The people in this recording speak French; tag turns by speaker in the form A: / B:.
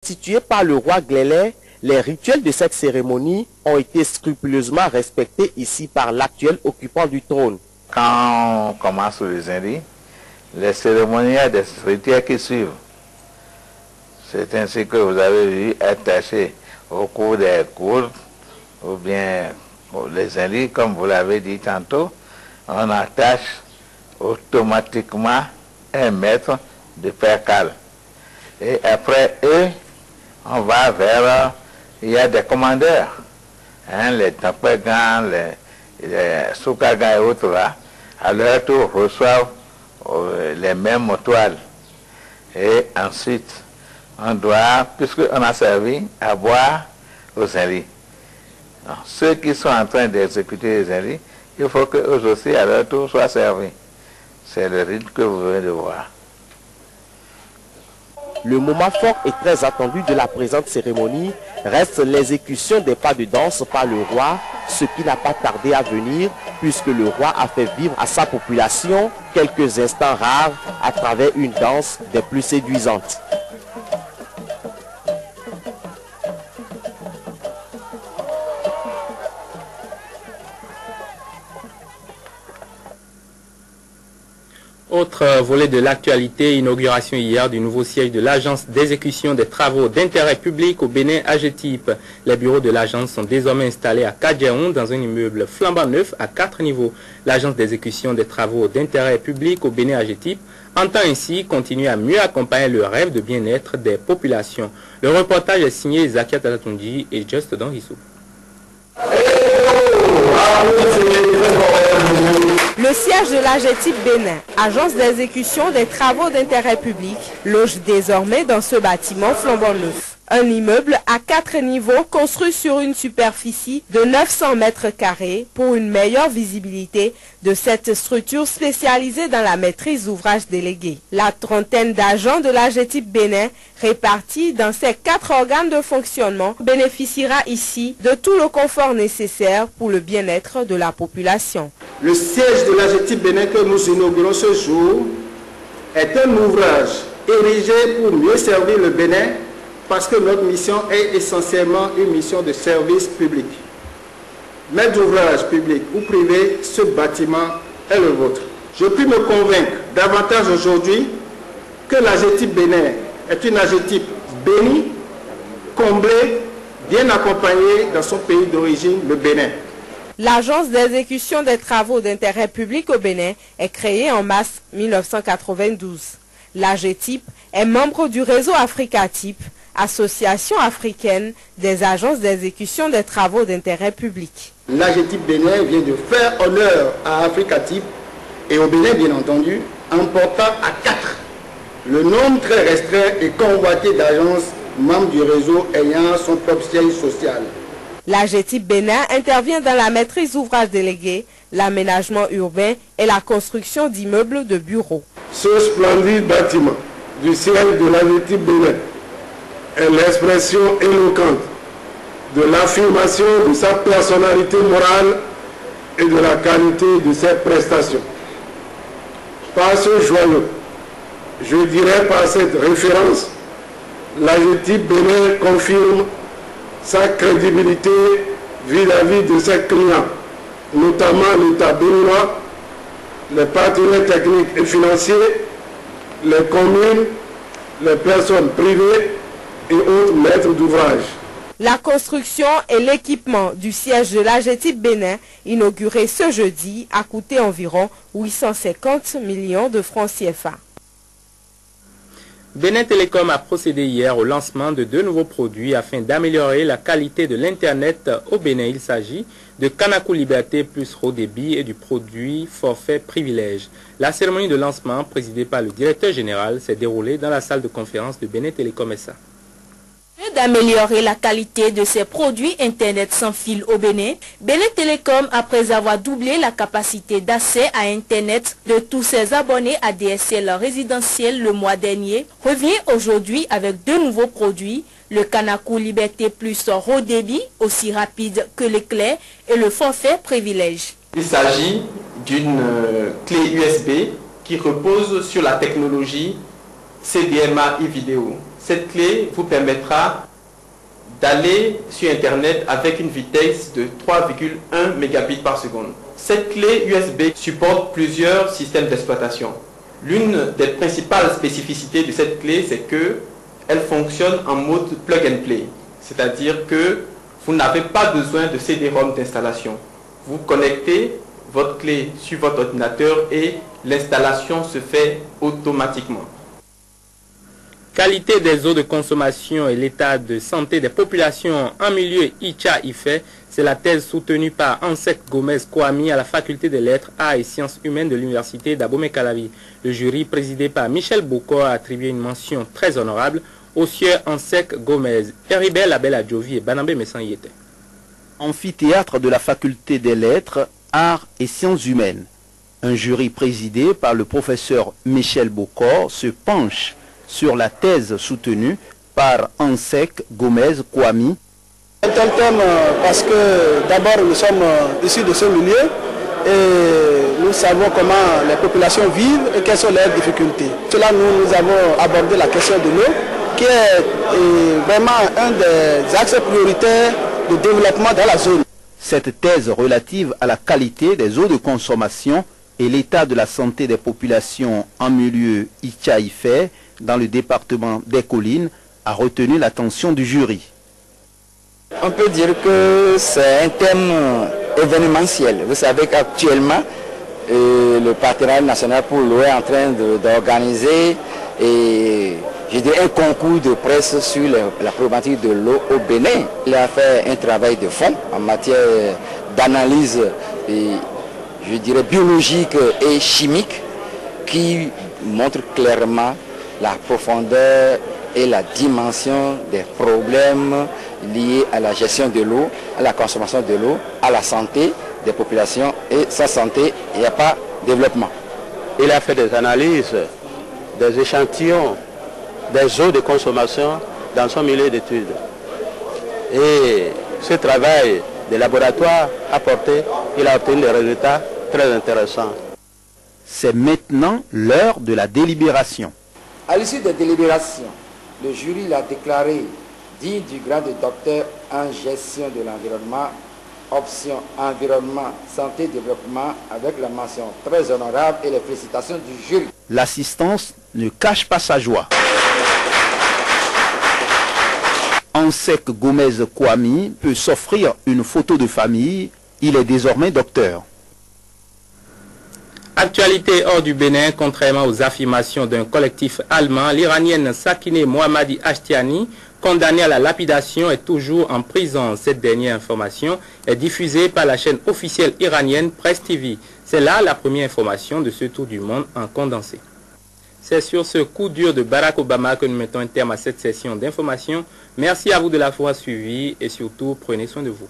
A: Instituée par le roi Glélé, les rituels de cette cérémonie ont été scrupuleusement respectés ici par l'actuel occupant du trône.
B: Quand on commence les Indies, les cérémonies, il y a des rituels qui suivent. C'est ainsi que vous avez vu attaché au cou des cours, ou bien les Indies, comme vous l'avez dit tantôt, on attache automatiquement un maître de percale. Et après eux, on va vers, il y a des commandeurs, hein, les Tampegans, les Soukagans et autres là, à leur tour reçoivent les mêmes toiles. Et ensuite, on doit, puisqu'on a servi, à boire aux Indies. Ceux qui sont en train d'exécuter les Indies, il faut qu'eux aussi, à leur tour, soient servis. C'est le rite que vous venez de voir.
A: Le moment fort et très attendu de la présente cérémonie reste l'exécution des pas de danse par le roi, ce qui n'a pas tardé à venir puisque le roi a fait vivre à sa population quelques instants rares à travers une danse des plus séduisantes.
C: Autre volet de l'actualité, inauguration hier du nouveau siège de l'Agence d'exécution des travaux d'intérêt public au Bénin AGETIP. Les bureaux de l'agence sont désormais installés à Kadjaoun dans un immeuble flambant neuf à 4 niveaux. L'Agence d'exécution des travaux d'intérêt public au Bénin AGETIP entend ainsi continuer à mieux accompagner le rêve de bien-être des populations. Le reportage est signé Zakia Tatatunji et Just Don Hissou.
D: Le siège de l'AGETIP Bénin, agence d'exécution des travaux d'intérêt public, loge désormais dans ce bâtiment flambant neuf. Un immeuble à 4 niveaux construit sur une superficie de 900 mètres carrés pour une meilleure visibilité de cette structure spécialisée dans la maîtrise d'ouvrage délégués. La trentaine d'agents de l'AGETIP Bénin répartis dans ces 4 organes de fonctionnement bénéficiera ici de tout le confort nécessaire pour le bien-être de la population.
E: Le siège de l'AGETIP Bénin que nous inaugurons ce jour est un ouvrage érigé pour mieux servir le Bénin parce que notre mission est essentiellement une mission de service public. Maître d'ouvrage public ou privé, ce bâtiment est le vôtre. Je puis me convaincre davantage aujourd'hui que l'AGETIP Bénin est une AGETIP bénie, comblée, bien accompagnée dans son pays d'origine, le Bénin.
D: L'Agence d'exécution des travaux d'intérêt public au Bénin est créée en mars 1992. L'AGETIP est membre du réseau AFRICATIP, Association africaine des agences d'exécution des travaux d'intérêt public.
E: L'AGETIP Bénin vient de faire honneur à AFRICATIP et au Bénin bien entendu, en portant à 4 le nombre très restreint et convoité d'agences membres du réseau ayant son propre siège social.
D: L'AGETIP Bénin intervient dans la maîtrise d'ouvrage délégués, l'aménagement urbain et la construction d'immeubles de bureaux.
F: Ce splendide bâtiment du siège de l'AGETIP Bénin est l'expression éloquente de l'affirmation de sa personnalité morale et de la qualité de ses prestations. Par ce joyau, je dirais par cette référence, l'AGETIP Bénin confirme sa crédibilité vis-à-vis de ses clients, notamment l'État béninois, les partenaires techniques et financiers, les communes, les personnes privées et autres maîtres d'ouvrage.
D: La construction et l'équipement du siège de l'AGETIP Bénin, inauguré ce jeudi, a coûté environ 850 millions de francs CFA.
C: Bénin Télécom a procédé hier au lancement de 2 nouveaux produits afin d'améliorer la qualité de l'Internet au Bénin. Il s'agit de Kanakou Liberté plus haut débit et du produit forfait privilège. La cérémonie de lancement, présidée par le directeur général, s'est déroulée dans la salle de conférence de Bénin Télécom SA.
G: D'améliorer la qualité de ses produits Internet sans fil au Bénin, Bénin Télécom, après avoir doublé la capacité d'accès à Internet de tous ses abonnés ADSL résidentiels le mois dernier, revient aujourd'hui avec 2 nouveaux produits, le Kanakou Liberté plus haut débit, aussi rapide que l'éclair, et le forfait privilège.
H: Il s'agit d'une clé USB qui repose sur la technologie CDMA e-vidéo. Cette clé vous permettra d'aller sur Internet avec une vitesse de 3,1 mégabits par seconde. Cette clé USB supporte plusieurs systèmes d'exploitation. L'une des principales spécificités de cette clé, c'est qu'elle fonctionne en mode plug and play. C'est-à-dire que vous n'avez pas besoin de CD-ROM d'installation. Vous connectez votre clé sur votre ordinateur et l'installation se fait automatiquement.
C: Qualité des eaux de consommation et l'état de santé des populations en milieu Itcha-Ifè, c'est la thèse soutenue par Ansek Gomez Kwami à la faculté des lettres, arts et sciences humaines de l'université d'Abomey-Calavi. Le jury présidé par Michel Bokor a attribué une mention très honorable au sieur Ansek Gomez, Heribel Abel Adjovi et Banambé Messanyete.
I: Amphithéâtre de la faculté des lettres, arts et sciences humaines. Un jury présidé par le professeur Michel Bokor se penche sur la thèse soutenue par Ansek Gomez Kwami.
E: C'est un thème parce que d'abord nous sommes issus de ce milieu et nous savons comment les populations vivent et quelles sont leurs difficultés. Cela nous avons abordé la question de l'eau qui est vraiment un des axes prioritaires de développement dans la zone.
I: Cette thèse relative à la qualité des eaux de consommation et l'état de la santé des populations en milieu Itcha-Ifè dans le département des Collines a retenu l'attention du jury.
J: On peut dire que c'est un thème événementiel. Vous savez qu'actuellement, le partenariat national pour l'eau est en train d'organiser un concours de presse sur la problématique de l'eau au Bénin. Il a fait un travail de fond en matière d'analyse, je dirais, biologique et chimique qui montre clairement la profondeur et la dimension des problèmes liés à la gestion de l'eau, à la consommation de l'eau, à la santé des populations. Et sans santé, il n'y a pas de développement.
K: Il a fait des analyses, des échantillons, des eaux de consommation dans son milieu d'études. Et ce travail de laboratoire il a obtenu des résultats très intéressants.
I: C'est maintenant l'heure de la délibération.
J: À l'issue des délibérations, le jury l'a déclaré digne du grade de docteur en gestion de l'environnement, option environnement, santé, développement, avec la mention très honorable et les félicitations du jury.
I: L'assistance ne cache pas sa joie. Ansek Gomez Kwami peut s'offrir une photo de famille. Il est désormais docteur.
C: Actualité hors du Bénin, contrairement aux affirmations d'un collectif allemand, l'Iranienne Sakineh Mohammadi Ashtiani, condamnée à la lapidation, est toujours en prison. Cette dernière information est diffusée par la chaîne officielle iranienne Presse TV. C'est là la première information de ce tour du monde en condensé. C'est sur ce coup dur de Barack Obama que nous mettons un terme à cette session d'information. Merci à vous de l'avoir suivi et surtout, prenez soin de vous.